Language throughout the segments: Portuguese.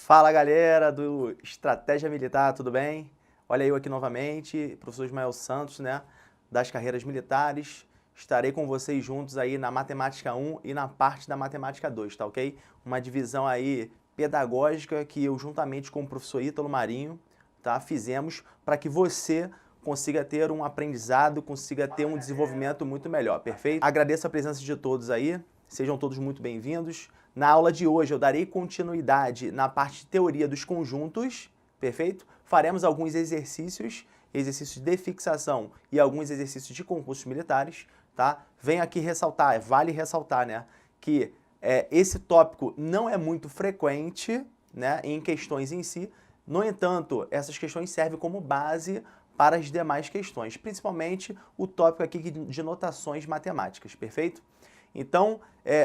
Fala galera do Estratégia Militar, tudo bem? Olha eu aqui novamente, professor Ismael Santos, né, das carreiras militares. Estarei com vocês juntos aí na Matemática 1 e na parte da Matemática 2, tá ok? Uma divisão aí pedagógica que eu juntamente com o professor Ítalo Marinho, tá, fizemos para que você consiga ter um aprendizado, consiga ter um desenvolvimento muito melhor, perfeito? Agradeço a presença de todos aí, sejam todos muito bem-vindos. Na aula de hoje eu darei continuidade na parte de teoria dos conjuntos, perfeito? Faremos alguns exercícios de fixação e alguns exercícios de concursos militares, tá? Venho aqui ressaltar, vale ressaltar, né, que esse tópico não é muito frequente, né, em questões em si. No entanto, essas questões servem como base para as demais questões, principalmente o tópico aqui de notações matemáticas, perfeito? Então,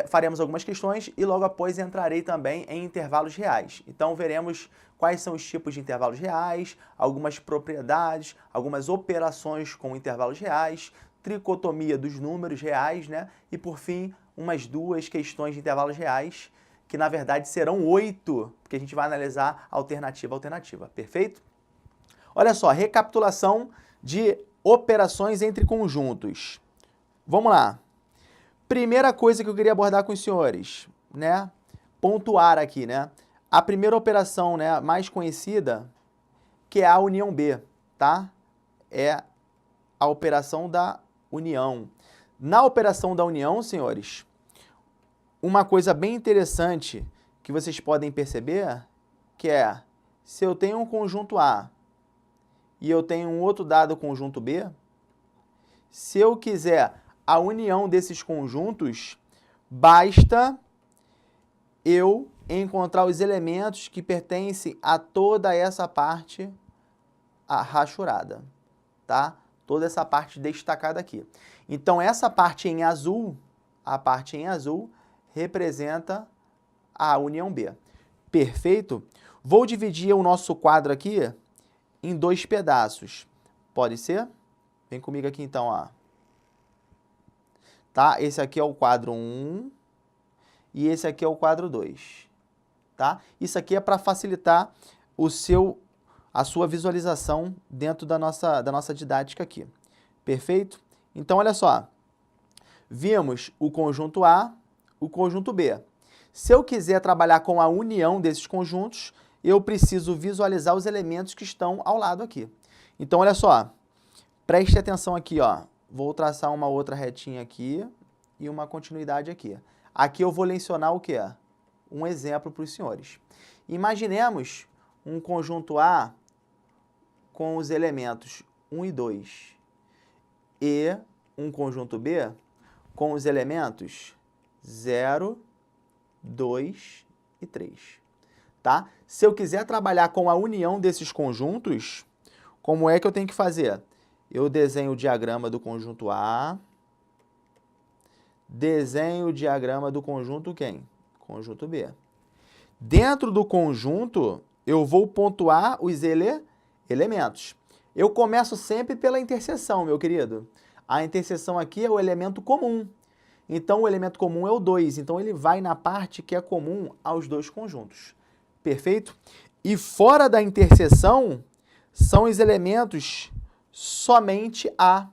faremos algumas questões e logo após entrarei também em intervalos reais. Então, veremos quais são os tipos de intervalos reais, algumas propriedades, algumas operações com intervalos reais, tricotomia dos números reais, né? E, por fim, umas duas questões de intervalos reais, que na verdade serão 8, porque a gente vai analisar alternativa a alternativa, perfeito? Olha só, recapitulação de operações entre conjuntos. Vamos lá. Primeira coisa que eu queria abordar com os senhores, né? Pontuar aqui, né? A primeira operação, né, mais conhecida, que é a união B, tá? É a operação da união. Na operação da união, senhores, uma coisa bem interessante que vocês podem perceber, que é, se eu tenho um conjunto A e eu tenho um outro dado conjunto B, se eu quiser a união desses conjuntos, basta eu encontrar os elementos que pertencem a toda essa parte rachurada, tá? Toda essa parte destacada aqui. Então, essa parte em azul, a parte em azul, representa a união B. Perfeito? Vou dividir o nosso quadro aqui em dois pedaços. Pode ser? Vem comigo aqui então, ó. Tá? Esse aqui é o quadro 1 e esse aqui é o quadro 2. Tá? Isso aqui é para facilitar a sua visualização dentro da nossa didática aqui. Perfeito? Então, olha só. Vimos o conjunto A, o conjunto B. Se eu quiser trabalhar com a união desses conjuntos, eu preciso visualizar os elementos que estão ao lado aqui. Então, olha só. Preste atenção aqui, ó. Vou traçar uma outra retinha aqui e uma continuidade aqui. Aqui eu vou mencionar o quê? Um exemplo para os senhores. Imaginemos um conjunto A com os elementos 1 e 2 e um conjunto B com os elementos 0, 2 e 3. Tá? Se eu quiser trabalhar com a união desses conjuntos, como é que eu tenho que fazer? Eu desenho o diagrama do conjunto A, desenho o diagrama do conjunto quem? Conjunto B. Dentro do conjunto, eu vou pontuar os elementos. Eu começo sempre pela interseção, meu querido. A interseção aqui é o elemento comum. Então, o elemento comum é o 2. Então, ele vai na parte que é comum aos dois conjuntos. Perfeito? E fora da interseção, são os elementos somente A,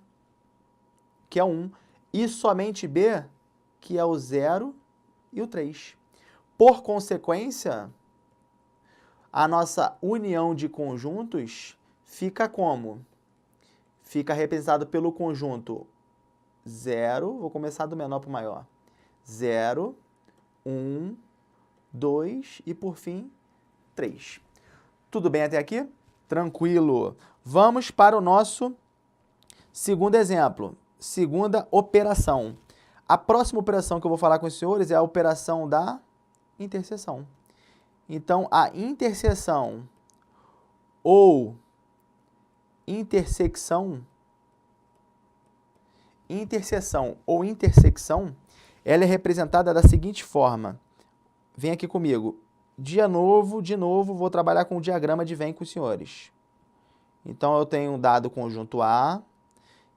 que é o 1, e somente B, que é o 0 e o 3. Por consequência, a nossa união de conjuntos fica como? Fica representado pelo conjunto 0, vou começar do menor para o maior, 0, 1, 2 e, por fim, 3. Tudo bem até aqui? Tranquilo. Vamos para o nosso segundo exemplo, segunda operação. A próxima operação que eu vou falar com os senhores é a operação da interseção. Então, a interseção ou intersecção, ela é representada da seguinte forma. Vem aqui comigo. De novo, vou trabalhar com o diagrama de Venn com os senhores. Então, eu tenho um dado conjunto A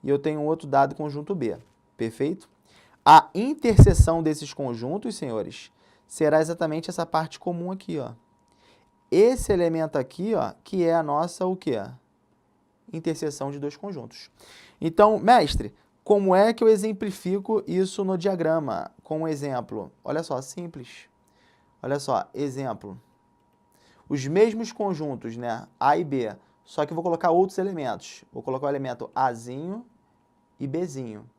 e eu tenho outro dado conjunto B. Perfeito? A interseção desses conjuntos, senhores, será exatamente essa parte comum aqui, ó. esse elemento aqui, ó, que é a nossa o quê? Interseção de dois conjuntos. Então, mestre, como é que eu exemplifico isso no diagrama? Com um exemplo. Olha só, simples. Olha só, exemplo. Os mesmos conjuntos, né? A e B, só que eu vou colocar outros elementos. Vou colocar o elemento Azinho e Bzinho.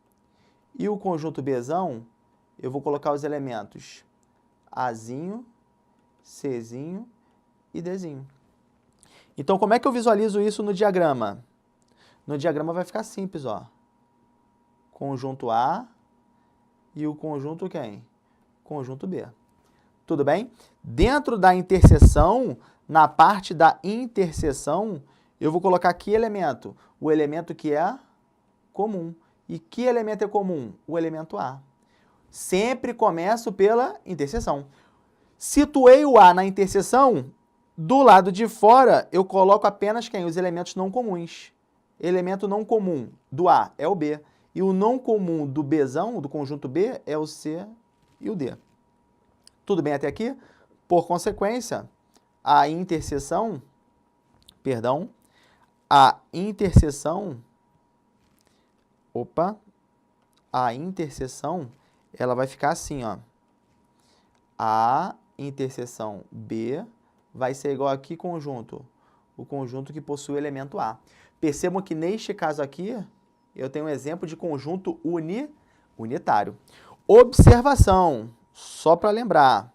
E o conjunto Bzão, eu vou colocar os elementos Azinho, Czinho e Dzinho. Então, como é que eu visualizo isso no diagrama? No diagrama vai ficar simples, ó. Conjunto A e o conjunto quem? Conjunto B. Tudo bem? Dentro da interseção, na parte da interseção, eu vou colocar que elemento? O elemento que é comum. E que elemento é comum? O elemento A. Sempre começo pela interseção. Situei o A na interseção, do lado de fora eu coloco apenas quem? Os elementos não comuns. Elemento não comum do A é o B. E o não comum do Bzão, do conjunto B, é o C e o D. Tudo bem até aqui? Por consequência, a interseção, ela vai ficar assim, ó. A interseção B vai ser igual a que conjunto? O conjunto que possui o elemento A. Percebam que neste caso aqui, eu tenho um exemplo de conjunto unitário. Observação, só para lembrar.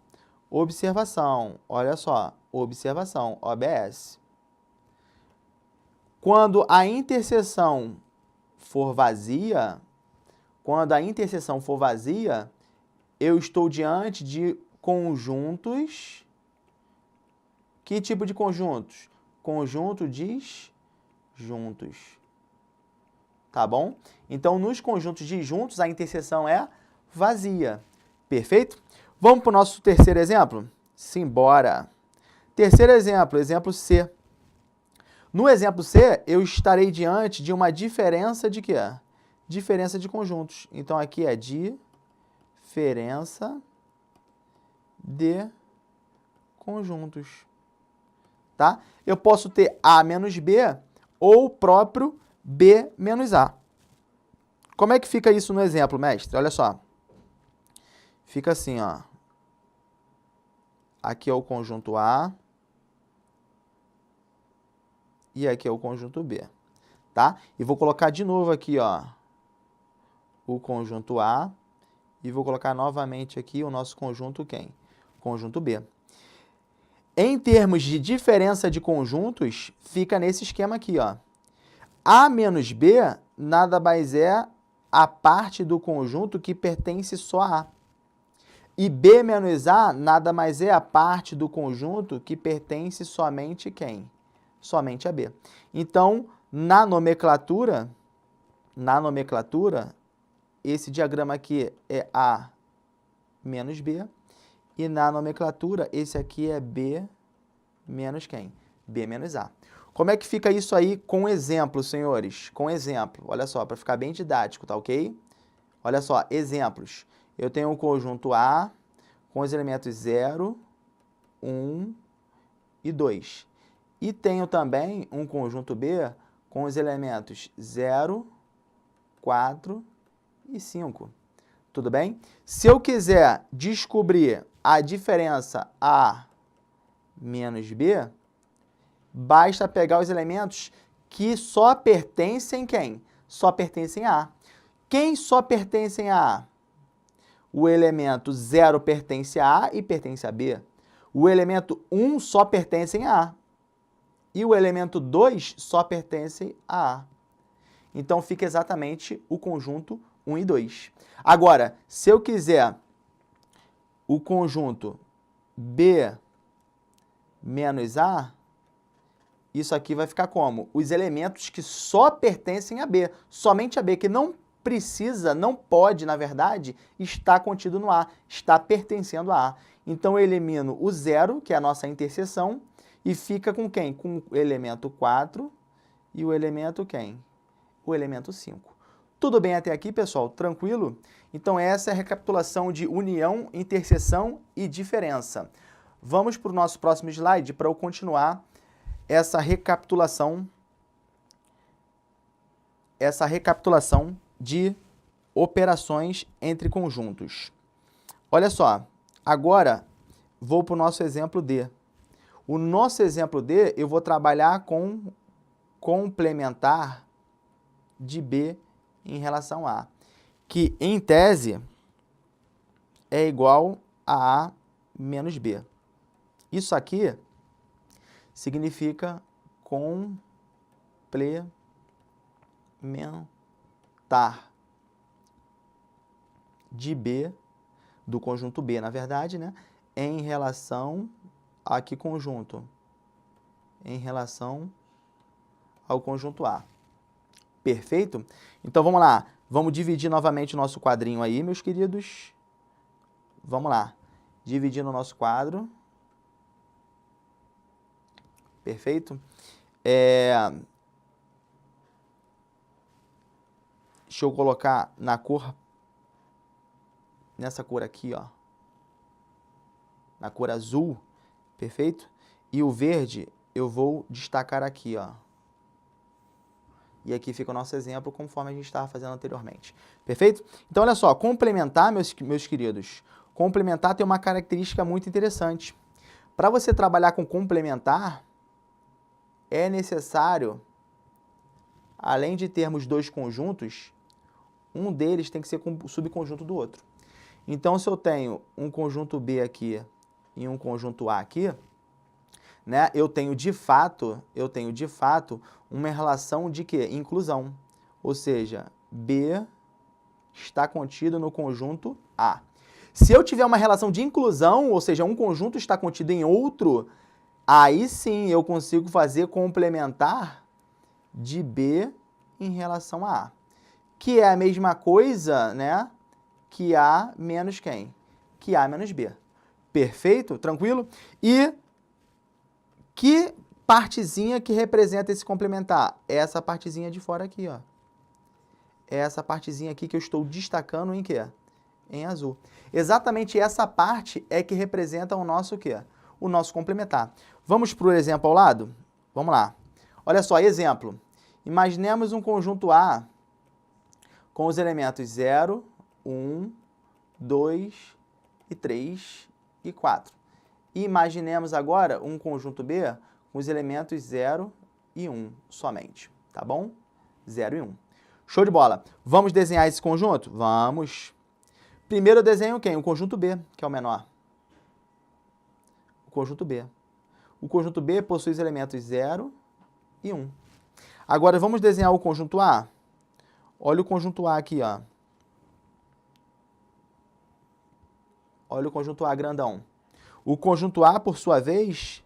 Observação, olha só. Observação, OBS. Quando a interseção for vazia, eu estou diante de conjuntos. Que tipo de conjuntos? Conjunto disjuntos. Tá bom? Então, nos conjuntos disjuntos, a interseção é vazia. Perfeito? Vamos para o nosso terceiro exemplo? Simbora! Terceiro exemplo, exemplo C. No exemplo C, eu estarei diante de uma diferença de quê? Diferença de conjuntos. Então, aqui é diferença de conjuntos. Tá? Eu posso ter A menos B ou o próprio B menos A. Como é que fica isso no exemplo, mestre? Olha só. Fica assim, ó. Aqui é o conjunto A. E aqui é o conjunto B. Tá? E vou colocar de novo aqui, ó, o conjunto A. E vou colocar novamente aqui o nosso conjunto quem? Conjunto B. Em termos de diferença de conjuntos, fica nesse esquema aqui, ó. A menos B nada mais é a parte do conjunto que pertence só a A. E B menos A nada mais é a parte do conjunto que pertence somente quem? Somente a B. Então, na nomenclatura, esse diagrama aqui é A menos B. E na nomenclatura, esse aqui é B menos quem? B menos A. Como é que fica isso aí com exemplo, senhores? Com exemplo. Olha só, para ficar bem didático, tá ok? Olha só, exemplos. Eu tenho um conjunto A com os elementos 0, 1 e 2. E tenho também um conjunto B com os elementos 0, 4 e 5. Tudo bem? Se eu quiser descobrir a diferença A menos B, basta pegar os elementos que só pertencem quem? Só pertencem a A. Quem só pertencem a A? O elemento 0 pertence a A e pertence a B. O elemento 1 só pertence a A. E o elemento 2 só pertence a A. Então, fica exatamente o conjunto 1 e 2. Agora, se eu quiser o conjunto B menos A, isso aqui vai ficar como? Os elementos que só pertencem a B. Somente a B, que não precisa, não pode, na verdade, estar contido no A, está pertencendo a A. Então, eu elimino o 0, que é a nossa interseção, e fica com quem? Com o elemento 4 e o elemento quem? O elemento 5. Tudo bem até aqui, pessoal? Tranquilo? Então, essa é a recapitulação de união, interseção e diferença. Vamos para o nosso próximo slide para eu continuar essa recapitulação de operações entre conjuntos. Olha só, agora vou para o nosso exemplo D. O nosso exemplo D, eu vou trabalhar com complementar de B em relação a A, que em tese é igual a A menos B. Isso aqui significa complementar de B, do conjunto B, na verdade, né, em relação a que conjunto? Em relação ao conjunto A. Perfeito? Então, vamos lá. Vamos dividir novamente o nosso quadrinho aí, meus queridos. Vamos lá. Dividindo o nosso quadro. Perfeito? Deixa eu colocar na cor, nessa cor aqui, ó. Na cor azul, perfeito? E o verde eu vou destacar aqui, ó. E aqui fica o nosso exemplo, conforme a gente estava fazendo anteriormente. Perfeito? Então, olha só, complementar, meus queridos, complementar tem uma característica muito interessante. Para você trabalhar com complementar, é necessário, além de termos dois conjuntos, um deles tem que ser subconjunto do outro. Então, se eu tenho um conjunto B aqui e um conjunto A aqui, né, eu tenho de fato uma relação de quê? Inclusão. Ou seja, B está contido no conjunto A. Se eu tiver uma relação de inclusão, ou seja, um conjunto está contido em outro, aí sim eu consigo fazer complementar de B em relação a A. Que é a mesma coisa, né, que A menos quem? Que A menos B. Perfeito? Tranquilo? E que partezinha que representa esse complementar? Essa partezinha de fora aqui, ó. Essa partezinha aqui que eu estou destacando em quê? Em azul. Exatamente essa parte é que representa o nosso quê? O nosso complementar. Vamos para o exemplo ao lado? Vamos lá. Olha só, exemplo. Imaginemos um conjunto A com os elementos 0, 1, 2 e 3 e 4. E imaginemos agora um conjunto B com os elementos 0 e 1 somente, tá bom? 0 e 1. Show de bola. Vamos desenhar esse conjunto? Vamos. Primeiro eu desenho quem? O conjunto B, que é o menor. O conjunto B. O conjunto B possui os elementos 0 e 1. Agora vamos desenhar o conjunto A. Olha o conjunto A aqui, ó. Olha o conjunto A grandão. O conjunto A, por sua vez,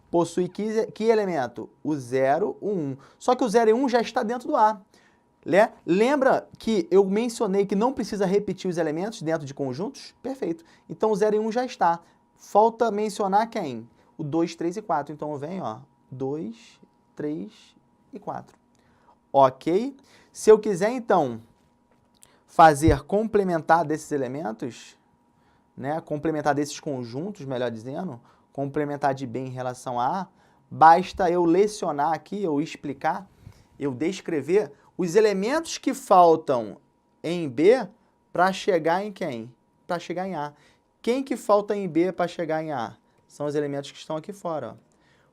possui que elemento? O 0, o 1. Só que o 0 e 1 já está dentro do A. Lembra que eu mencionei que não precisa repetir os elementos dentro de conjuntos? Perfeito. Então, o 0 e 1 já está. Falta mencionar quem? O 2, 3 e 4. Então, vem, ó, 2, 3 e 4. Ok? Se eu quiser, então, fazer complementar desses elementos, né, complementar desses conjuntos, melhor dizendo, complementar de B em relação a A, basta eu lecionar aqui, eu explicar, eu descrever os elementos que faltam em B para chegar em quem? Para chegar em A. Quem que falta em B para chegar em A? São os elementos que estão aqui fora, ó.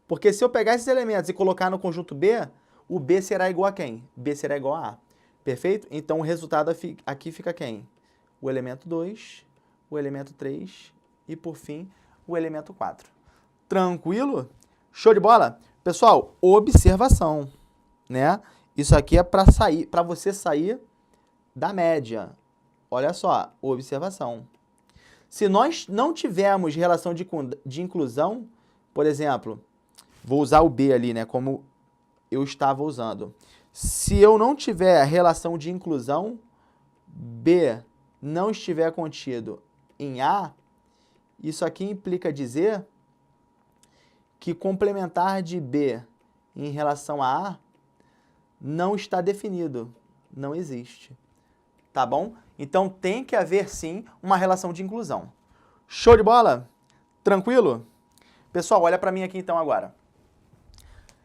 Porque se eu pegar esses elementos e colocar no conjunto B, o B será igual a quem? B será igual a A. Perfeito? Então, o resultado aqui fica quem? O elemento 2, o elemento 3 e, por fim, o elemento 4. Tranquilo? Show de bola? Pessoal, observação, né? Isso aqui é para você sair da média. Olha só, observação. Se nós não tivermos relação de inclusão, por exemplo, vou usar o B ali, né, como eu estava usando. Se eu não tiver relação de inclusão, B não estiver contido em A, isso aqui implica dizer que complementar de B em relação a A não está definido, não existe. Tá bom? Então, tem que haver, sim, uma relação de inclusão. Show de bola? Tranquilo? Pessoal, olha para mim aqui então agora.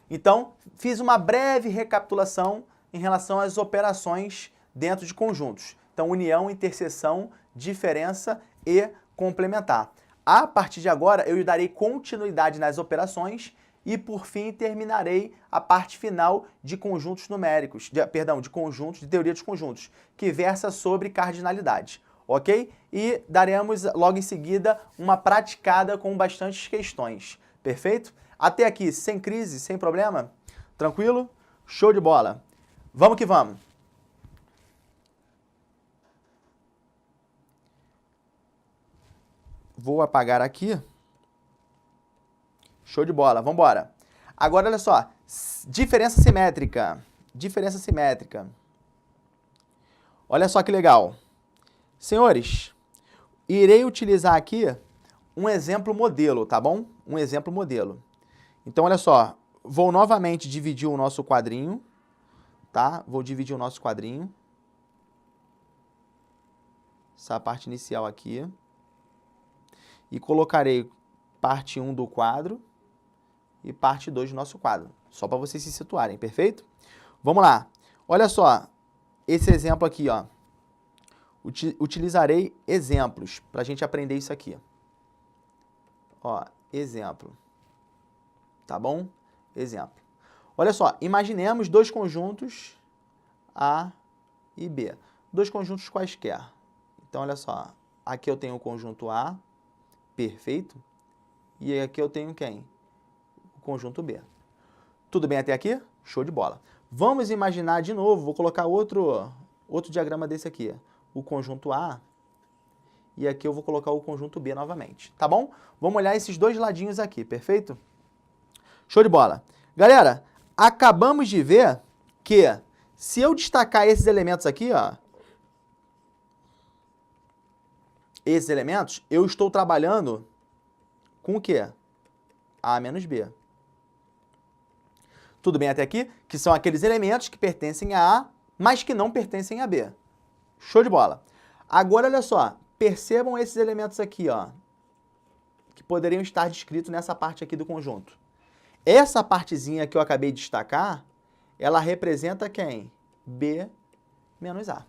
Então, fiz uma breve recapitulação em relação às operações dentro de conjuntos. Então, união, interseção, diferença e complementar. A partir de agora, eu darei continuidade nas operações e, por fim, terminarei a parte final de conjuntos numéricos, de conjuntos, de teoria dos conjuntos, que versa sobre cardinalidade, ok? E daremos logo em seguida uma praticada com bastantes questões, perfeito? Até aqui, sem crise, sem problema? Tranquilo? Show de bola! Vamos que vamos! Vou apagar aqui. Show de bola, vamos embora. Agora, olha só, diferença simétrica. Diferença simétrica. Olha só que legal. Senhores, irei utilizar aqui um exemplo modelo, tá bom? Um exemplo modelo. Então, olha só, vou novamente dividir o nosso quadrinho, tá? Vou dividir o nosso quadrinho. Essa parte inicial aqui. E colocarei parte 1 do quadro e parte 2 do nosso quadro, só para vocês se situarem, perfeito? Vamos lá. Olha só, esse exemplo aqui, ó. Utilizarei exemplos para a gente aprender isso aqui. Ó, exemplo. Tá bom? Exemplo. Olha só, imaginemos dois conjuntos A e B. Dois conjuntos quaisquer. Então, olha só, aqui eu tenho o conjunto A, perfeito? E aqui eu tenho quem? O conjunto B. Tudo bem até aqui? Show de bola. Vamos imaginar de novo, vou colocar outro diagrama desse aqui. O conjunto A, e aqui eu vou colocar o conjunto B novamente, tá bom? Vamos olhar esses dois ladinhos aqui, perfeito? Show de bola. Galera, acabamos de ver que se eu destacar esses elementos aqui, ó, esses elementos, eu estou trabalhando com o quê? A menos B. Tudo bem até aqui? Que são aqueles elementos que pertencem a A, mas que não pertencem a B. Show de bola. Agora, olha só, percebam esses elementos aqui, ó, que poderiam estar descritos nessa parte aqui do conjunto. Essa partezinha que eu acabei de destacar, ela representa quem? B menos A.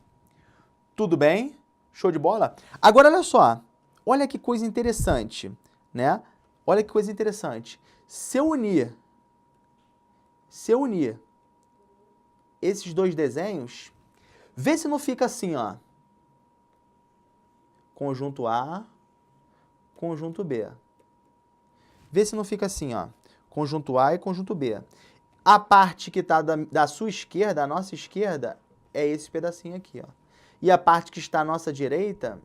Tudo bem? Show de bola? Agora, olha só, olha que coisa interessante, né? Olha que coisa interessante. Se eu unir esses dois desenhos, vê se não fica assim, ó. Conjunto A, conjunto B. Vê se não fica assim, ó. Conjunto A e conjunto B. A parte que está da sua esquerda, a nossa esquerda, é esse pedacinho aqui, ó. E a parte que está à nossa direita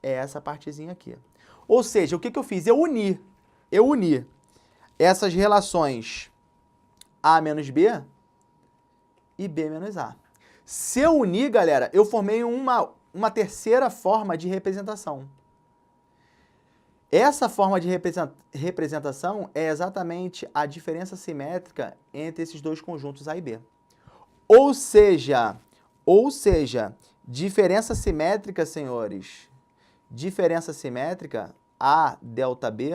é essa partezinha aqui. Ou seja, o que que eu fiz? Eu uni essas relações A menos B e B menos A. Se eu unir, galera, eu formei uma terceira forma de representação. Essa forma de representação é exatamente a diferença simétrica entre esses dois conjuntos A e B. Ou seja, diferença simétrica, senhores, diferença simétrica, A delta B,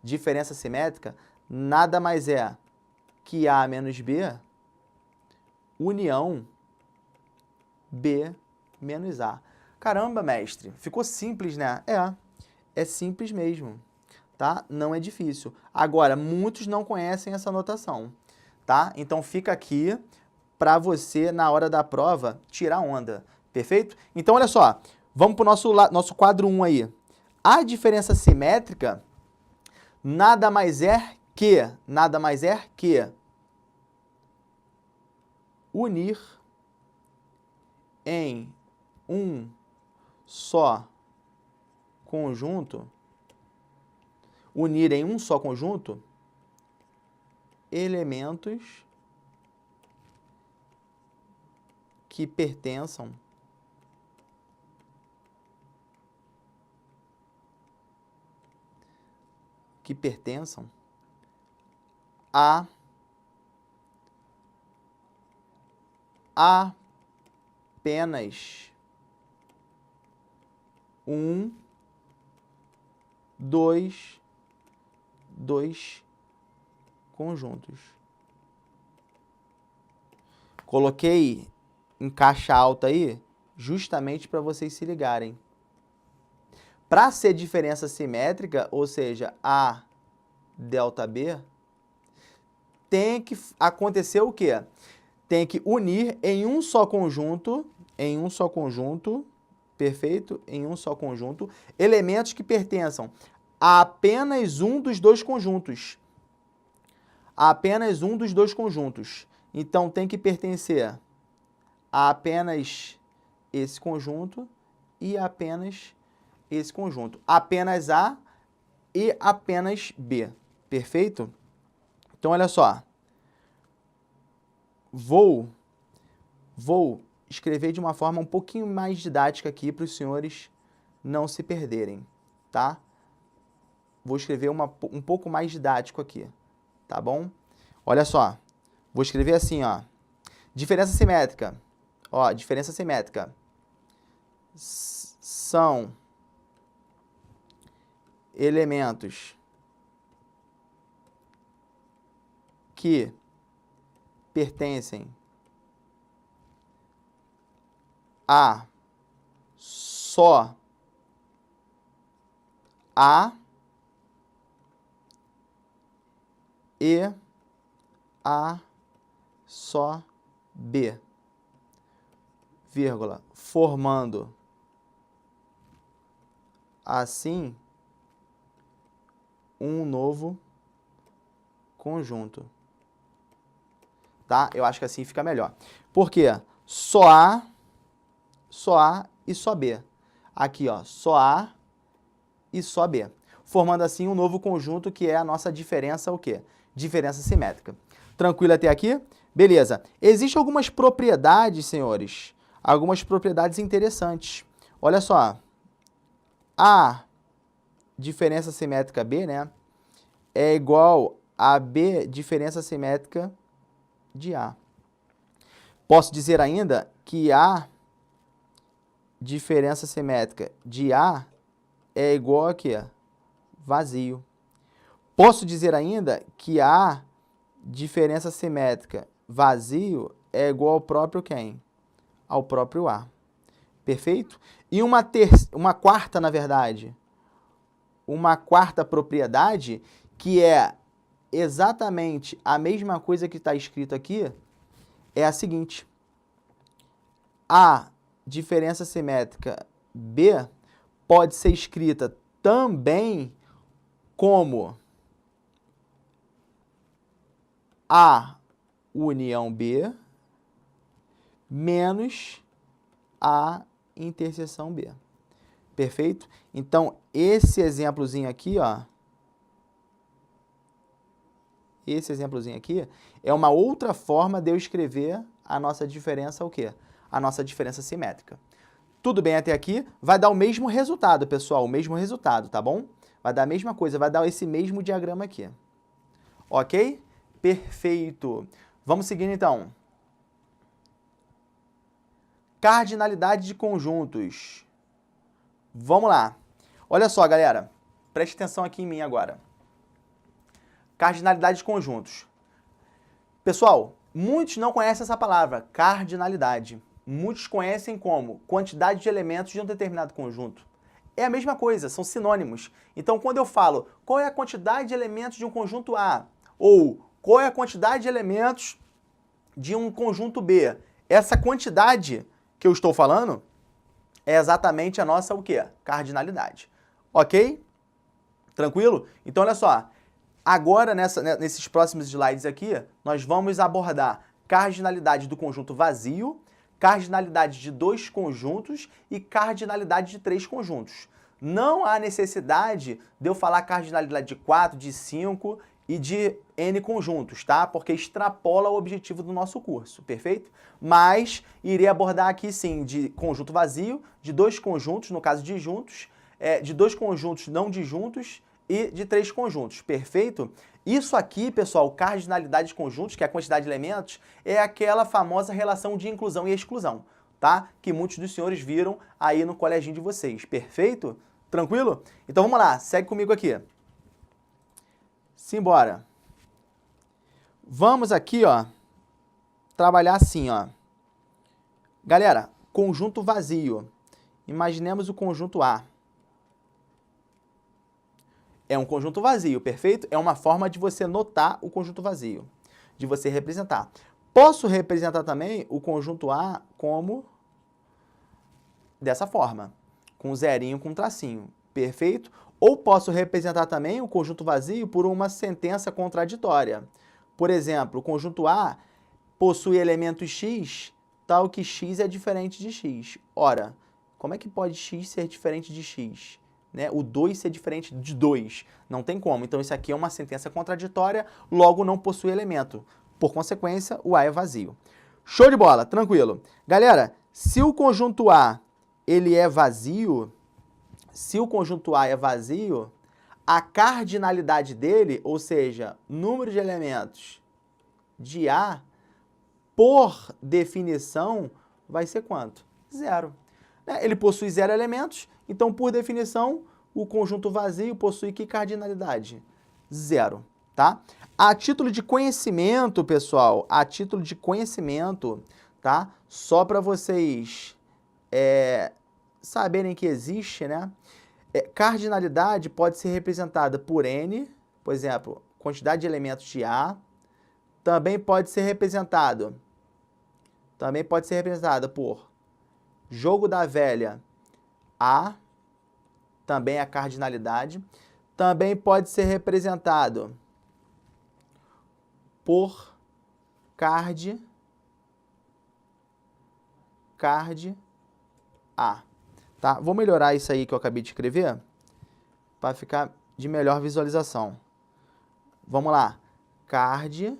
diferença simétrica, nada mais é que A menos B, união B menos A. Caramba, mestre, ficou simples, né? É simples mesmo, tá? Não é difícil. Agora, muitos não conhecem essa notação, tá? Então, fica aqui para você, na hora da prova, tirar onda, perfeito? Então, olha só, vamos para o nosso quadro 1 aí. A diferença simétrica nada mais é que unir em um só conjunto, elementos que pertençam a apenas um, dois, dois conjuntos. Coloquei em caixa alta aí, justamente para vocês se ligarem. Para ser diferença simétrica, ou seja, A delta B, tem que acontecer o quê? Tem que unir em um só conjunto, perfeito? Em um só conjunto, elementos que pertençam a apenas um dos dois conjuntos. Apenas um dos dois conjuntos. Então, tem que pertencer a apenas esse conjunto e apenas esse conjunto. Apenas A e apenas B. Perfeito? Então, olha só. Vou escrever de uma forma um pouquinho mais didática aqui para os senhores não se perderem, tá? Vou escrever um pouco mais didático aqui, tá bom? Olha só. Vou escrever assim, ó. Diferença simétrica. Ó, diferença simétrica. São elementos que pertencem a só A e a só B, vírgula, formando assim um novo conjunto. Tá? Eu acho que assim fica melhor. Por quê? Só A e só B. Aqui, ó, só A e só B. Formando assim um novo conjunto que é a nossa diferença, o quê? Diferença simétrica. Tranquilo até aqui? Beleza. Existem algumas propriedades, senhores, algumas propriedades interessantes. Olha só. A diferença simétrica B, né, é igual a B diferença simétrica de A. Posso dizer ainda que A diferença simétrica de A é igual a quê? Vazio. Posso dizer ainda que A diferença simétrica vazio é igual ao próprio quem? Ao próprio A. Perfeito? E uma quarta, na verdade, uma quarta propriedade que é exatamente a mesma coisa que está escrito aqui é a seguinte. A diferença simétrica B pode ser escrita também como A união B menos A interseção B. Perfeito? Então, esse exemplozinho aqui, ó, esse exemplozinho aqui é uma outra forma de eu escrever a nossa diferença, o quê? A nossa diferença simétrica. Tudo bem até aqui? Vai dar o mesmo resultado, pessoal, o mesmo resultado, tá bom? Vai dar a mesma coisa, vai dar esse mesmo diagrama aqui. Ok? Perfeito. Vamos seguindo, então. Cardinalidade de conjuntos. Vamos lá. Olha só, galera. Preste atenção aqui em mim agora. Cardinalidade de conjuntos. Pessoal, muitos não conhecem essa palavra, cardinalidade. Muitos conhecem como quantidade de elementos de um determinado conjunto. É a mesma coisa, são sinônimos. Então, quando eu falo qual é a quantidade de elementos de um conjunto A, ou qual é a quantidade de elementos de um conjunto B, essa quantidade que eu estou falando é exatamente a nossa o quê? Cardinalidade. Ok? Tranquilo? Então, olha só. Agora, nesses próximos slides aqui, nós vamos abordar cardinalidade do conjunto vazio, cardinalidade de 2 conjuntos e cardinalidade de 3 conjuntos. Não há necessidade de eu falar cardinalidade de 4, de 5 e de N conjuntos, tá? Porque extrapola o objetivo do nosso curso, perfeito? Mas irei abordar aqui, sim, de conjunto vazio, de 2 conjuntos, no caso de juntos, de 2 conjuntos não disjuntos e de 3 conjuntos, perfeito? Isso aqui, pessoal, cardinalidade de conjuntos, que é a quantidade de elementos, é aquela famosa relação de inclusão e exclusão, tá? Que muitos dos senhores viram aí no coleginho de vocês, perfeito? Tranquilo? Então vamos lá, segue comigo aqui. Simbora. Vamos aqui, ó, trabalhar assim, ó. Galera, conjunto vazio. Imaginemos o conjunto A. É um conjunto vazio, perfeito? É uma forma de você notar o conjunto vazio, de você representar. Posso representar também o conjunto A como dessa forma, com zerinho, com tracinho, perfeito? Ou posso representar também o conjunto vazio por uma sentença contraditória. Por exemplo, o conjunto A possui elemento x, tal que x é diferente de x. Ora, como é que pode x ser diferente de x? Né? O 2 ser diferente de 2. Não tem como. Então, isso aqui é uma sentença contraditória, logo não possui elemento. Por consequência, o A é vazio. Show de bola, tranquilo. Galera, se o conjunto A ele é vazio, a cardinalidade dele, ou seja, número de elementos de A, por definição, vai ser quanto? 0. Ele possui 0 elementos, então, por definição, o conjunto vazio possui que cardinalidade? 0, tá? A título de conhecimento, pessoal, tá? Só para vocês saberem que existe, né? Cardinalidade pode ser representada por N, por exemplo, quantidade de elementos de A. Também pode ser representada por jogo da velha A, também a cardinalidade. Também pode ser representado por card A. Tá? Vou melhorar isso aí que eu acabei de escrever para ficar de melhor visualização. Vamos lá. Card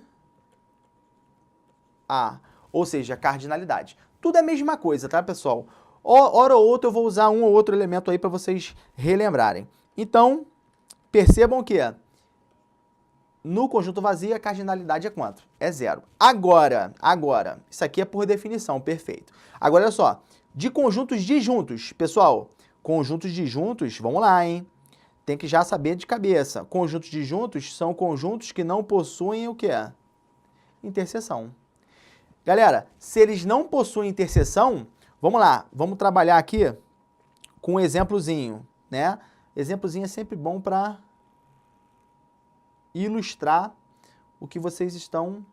A, ou seja, cardinalidade. Tudo é a mesma coisa, tá, pessoal? Hora ou outra eu vou usar um ou outro elemento aí para vocês relembrarem. Então, percebam que no conjunto vazio a cardinalidade é quanto? É 0. Agora, isso aqui é por definição, perfeito. Agora, olha só, de conjuntos disjuntos, pessoal, conjuntos disjuntos, vamos lá, hein? Tem que já saber de cabeça. Conjuntos disjuntos são conjuntos que não possuem o quê? Interseção. Galera, se eles não possuem interseção, vamos lá, vamos trabalhar aqui com um exemplozinho, né? Exemplozinho é sempre bom para ilustrar o que vocês estão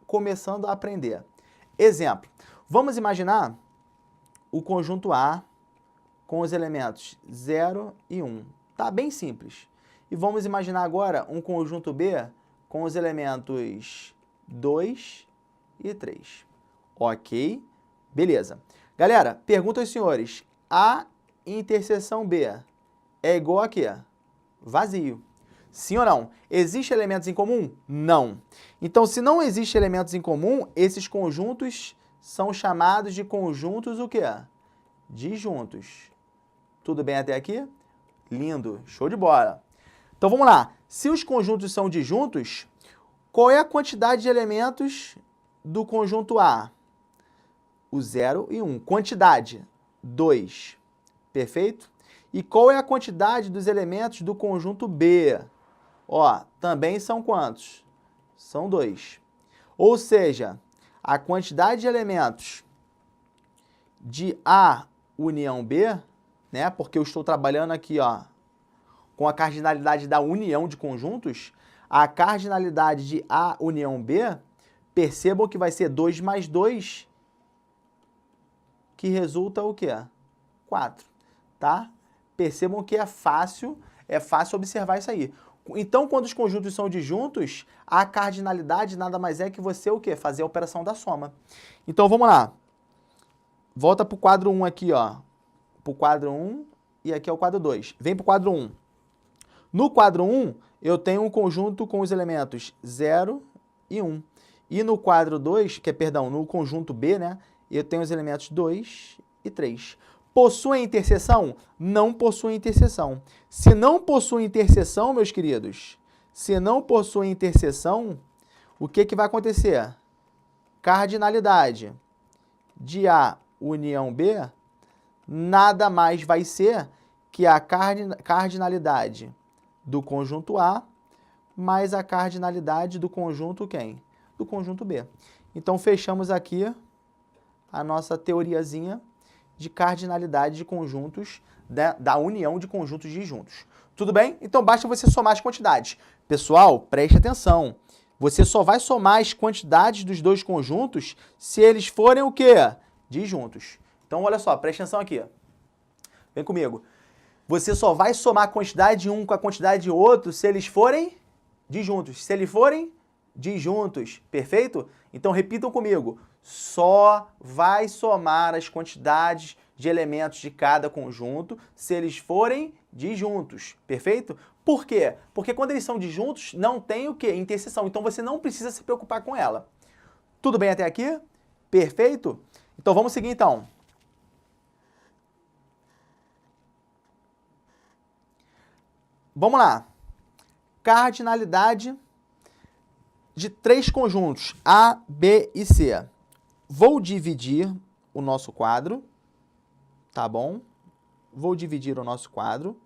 começando a aprender. Exemplo, vamos imaginar o conjunto A com os elementos 0 e 1. Tá bem simples. E vamos imaginar agora um conjunto B com os elementos 2 e 3. Ok? Beleza. Galera, pergunta aos senhores. A interseção B é igual a quê? Vazio. Sim ou não? Existem elementos em comum? Não. Então, se não existem elementos em comum, esses conjuntos são chamados de conjuntos o quê? Disjuntos. Tudo bem até aqui? Lindo. Show de bola. Então, vamos lá. Se os conjuntos são disjuntos, qual é a quantidade de elementos do conjunto A? O 0 e 1. Quantidade, 2. Perfeito? E qual é a quantidade dos elementos do conjunto B? Ó, também são quantos? São 2. Ou seja, a quantidade de elementos de A união B, né? Porque eu estou trabalhando aqui, ó, com a cardinalidade da união de conjuntos, a cardinalidade de A união B, percebam que vai ser 2 mais 2, que resulta o quê? 4, tá? Percebam que é fácil observar isso aí. Então, quando os conjuntos são disjuntos, a cardinalidade nada mais é que você o quê? Fazer a operação da soma. Então, vamos lá. Volta para o quadro 1 aqui, ó. Para o quadro 1 e aqui é o quadro 2. Vem para o quadro 1. No quadro 1, eu tenho um conjunto com os elementos 0 e 1. E no quadro 2, no conjunto B, né, eu tenho os elementos 2 e 3. Possui interseção? Não possui interseção. Se não possui interseção, meus queridos, o que vai acontecer? Cardinalidade de A união B nada mais vai ser que a cardinalidade do conjunto A mais a cardinalidade do conjunto quem? Do conjunto B. Então, fechamos aqui a nossa teoriazinha de cardinalidade de conjuntos, da união de conjuntos disjuntos. Tudo bem? Então, basta você somar as quantidades. Pessoal, preste atenção. Você só vai somar as quantidades dos dois conjuntos se eles forem o quê? Disjuntos. Então, olha só, preste atenção aqui. Vem comigo. Você só vai somar a quantidade de um com a quantidade de outro se eles forem disjuntos. Se eles forem disjuntos. Perfeito? Então, repitam comigo. Só vai somar as quantidades de elementos de cada conjunto se eles forem disjuntos. Perfeito? Por quê? Porque quando eles são disjuntos, não tem o quê? Interseção. Então, você não precisa se preocupar com ela. Tudo bem até aqui? Perfeito? Então, vamos seguir então. Vamos lá. Cardinalidade de três conjuntos, A, B e C. Vou dividir o nosso quadro, tá bom? Vou dividir o nosso quadro.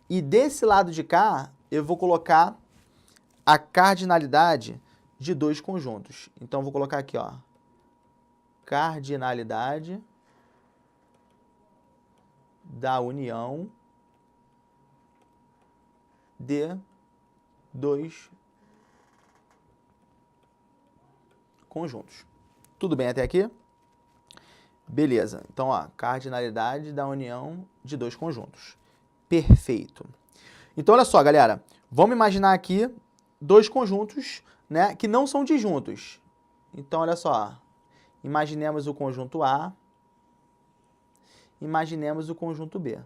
E desse lado de cá, eu vou colocar a cardinalidade de dois conjuntos. Então, vou colocar aqui, ó. Cardinalidade da união de dois conjuntos. Tudo bem até aqui? Beleza. Então, ó, cardinalidade da união de dois conjuntos. Perfeito. Então, olha só, galera. Vamos imaginar aqui dois conjuntos, né, que não são disjuntos. Então, olha só. Imaginemos o conjunto A. Imaginemos o conjunto B.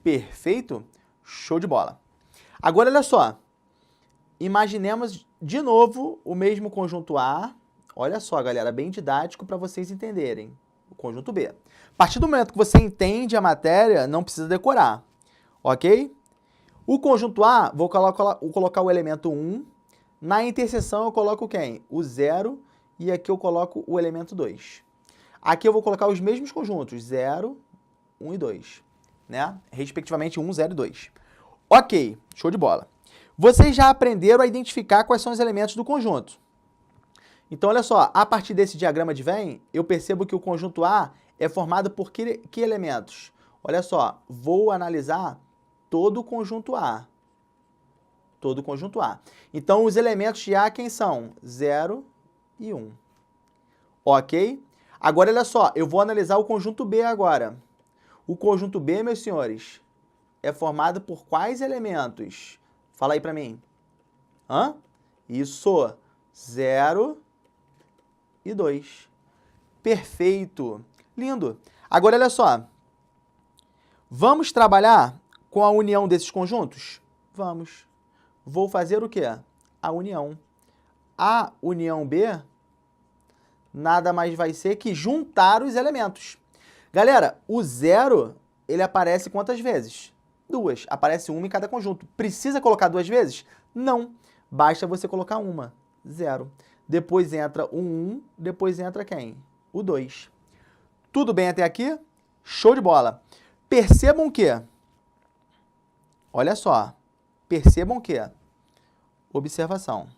Perfeito? Show de bola. Agora, olha só. Imaginemos de novo o mesmo conjunto A. Olha só, galera, bem didático para vocês entenderem. O conjunto B. A partir do momento que você entende a matéria, não precisa decorar. Ok? O conjunto A, vou colocar o elemento 1. Na interseção eu coloco quem? O 0. E aqui eu coloco o elemento 2. Aqui eu vou colocar os mesmos conjuntos. 0, 1 e 2. Né? Respectivamente 1, 0 e 2. Ok, show de bola. Vocês já aprenderam a identificar quais são os elementos do conjunto. Então, olha só, a partir desse diagrama de Venn, eu percebo que o conjunto A é formado por que elementos? Olha só, vou analisar todo o conjunto A. Todo o conjunto A. Então, os elementos de A quem são? 0 e 1. Ok? Agora, olha só, eu vou analisar o conjunto B agora. O conjunto B, meus senhores, é formado por quais elementos? Fala aí pra mim. Hã? Isso. 0 e 2. Perfeito. Lindo. Agora, olha só. Vamos trabalhar com a união desses conjuntos? Vamos. Vou fazer o quê? A união. A união B nada mais vai ser que juntar os elementos. Galera, o 0, ele aparece quantas vezes? 2. Aparece uma em cada conjunto. Precisa colocar 2 vezes? Não. Basta você colocar uma. 0. Depois entra o 1, depois entra quem? O 2. Tudo bem até aqui? Show de bola. Percebam que, olha só, percebam que, observação.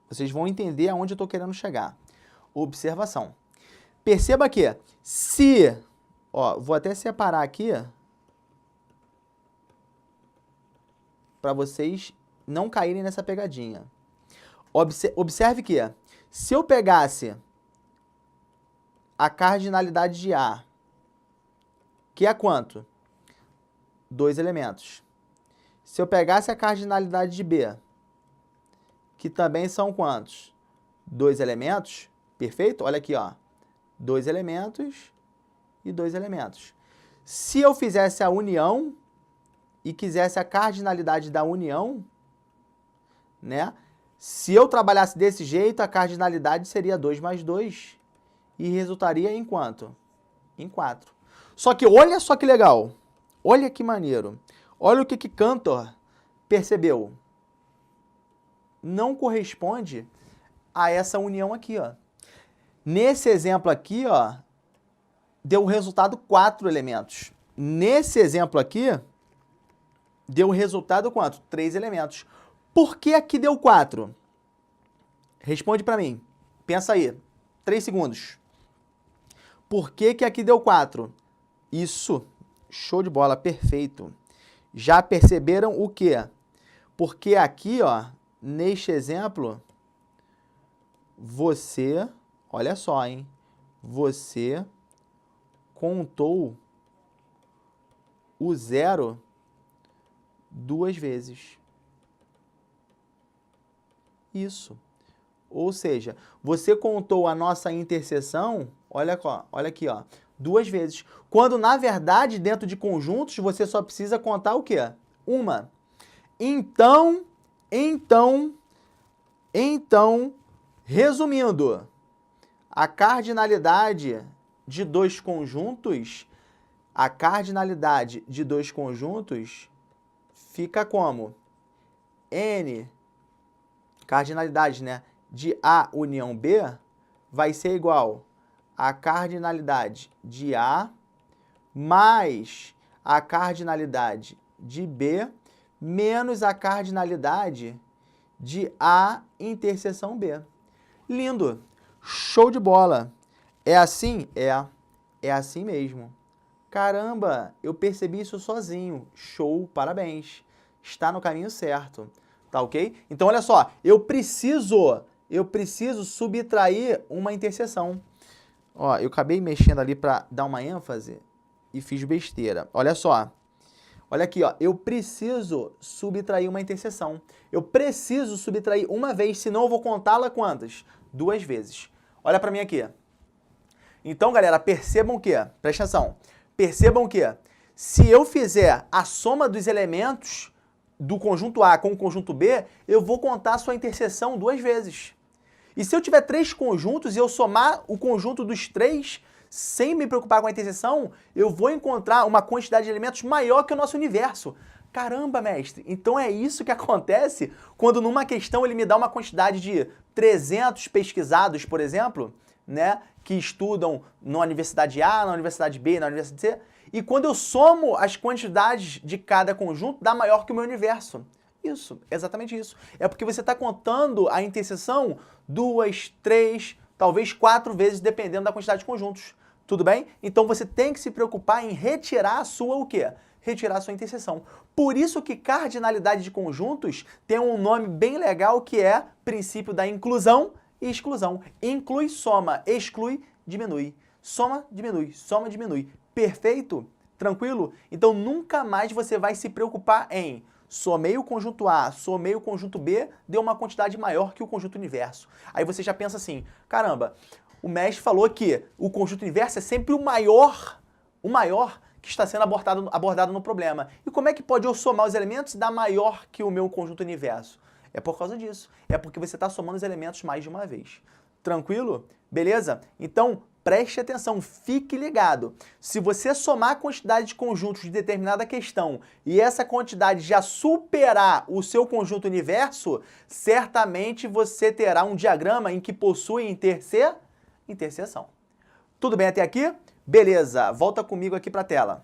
Vocês vão entender aonde eu estou querendo chegar. Observação. Perceba que se, ó, vou até separar aqui para vocês não caírem nessa pegadinha. Observe que se eu pegasse a cardinalidade de A, que é quanto? 2 elementos. Se eu pegasse a cardinalidade de B, que também são quantos? 2 elementos. Perfeito? Olha aqui, ó. 2 elementos e 2 elementos. Se eu fizesse a união e quisesse a cardinalidade da união, né? Se eu trabalhasse desse jeito, a cardinalidade seria 2 mais 2 e resultaria em quanto? Em 4. Só que olha só que legal. Olha que maneiro. Olha o que Cantor percebeu. Não corresponde a essa união aqui, ó. Nesse exemplo aqui, ó, deu o resultado 4 elementos. Nesse exemplo aqui, deu resultado quanto? 3 elementos. Por que aqui deu 4? Responde para mim. Pensa aí. 3 segundos. Por que que aqui deu 4? Isso. Show de bola. Perfeito. Já perceberam o quê? Porque aqui, ó, neste exemplo, você, olha só, hein? Você contou o 0 2 vezes. Isso. Ou seja, você contou a nossa interseção, olha aqui, ó, 2 vezes. Quando, na verdade, dentro de conjuntos, você só precisa contar o quê? Uma. Então, resumindo, a cardinalidade de dois conjuntos, fica como? N, cardinalidade, né, de A união B, vai ser igual a cardinalidade de A mais a cardinalidade de B menos a cardinalidade de A interseção B. Lindo! Show de bola! É assim? É assim mesmo. Caramba, eu percebi isso sozinho. Show, parabéns. Está no caminho certo. Tá ok? Então, olha só, eu preciso subtrair uma interseção. Ó, eu acabei mexendo ali para dar uma ênfase e fiz besteira. Olha só. Olha aqui, ó, eu preciso subtrair uma interseção. Eu preciso subtrair uma vez, senão eu vou contá-la quantas? 2 vezes. Olha para mim aqui. Então, galera, percebam que, presta atenção, percebam que se eu fizer a soma dos elementos do conjunto A com o conjunto B, eu vou contar a sua interseção 2 vezes. E se eu tiver 3 conjuntos e eu somar o conjunto dos 3, sem me preocupar com a interseção, eu vou encontrar uma quantidade de elementos maior que o nosso universo. Caramba, mestre, então é isso que acontece quando numa questão ele me dá uma quantidade de 300 pesquisados, por exemplo, né, que estudam na Universidade A, na Universidade B, na Universidade C, e quando eu somo as quantidades de cada conjunto, dá maior que o meu universo. Isso, exatamente isso. É porque você está contando a interseção 2, 3, talvez 4 vezes, dependendo da quantidade de conjuntos. Tudo bem? Então você tem que se preocupar em retirar a sua o quê? Retirar a sua interseção. Por isso que cardinalidade de conjuntos tem um nome bem legal que é princípio da inclusão e exclusão. Inclui, soma, exclui, diminui. Soma, diminui. Perfeito? Tranquilo? Então nunca mais você vai se preocupar em somei o conjunto A, somei o conjunto B, deu uma quantidade maior que o conjunto universo. Aí você já pensa assim, caramba, o mestre falou que o conjunto universo é sempre o maior que está sendo abordado no problema. E como é que pode eu somar os elementos e dar maior que o meu conjunto universo? É por causa disso. É porque você está somando os elementos mais de uma vez. Tranquilo? Beleza? Então, preste atenção, fique ligado. Se você somar a quantidade de conjuntos de determinada questão e essa quantidade já superar o seu conjunto universo, certamente você terá um diagrama em que possui interseção. Tudo bem até aqui? Beleza, volta comigo aqui para a tela.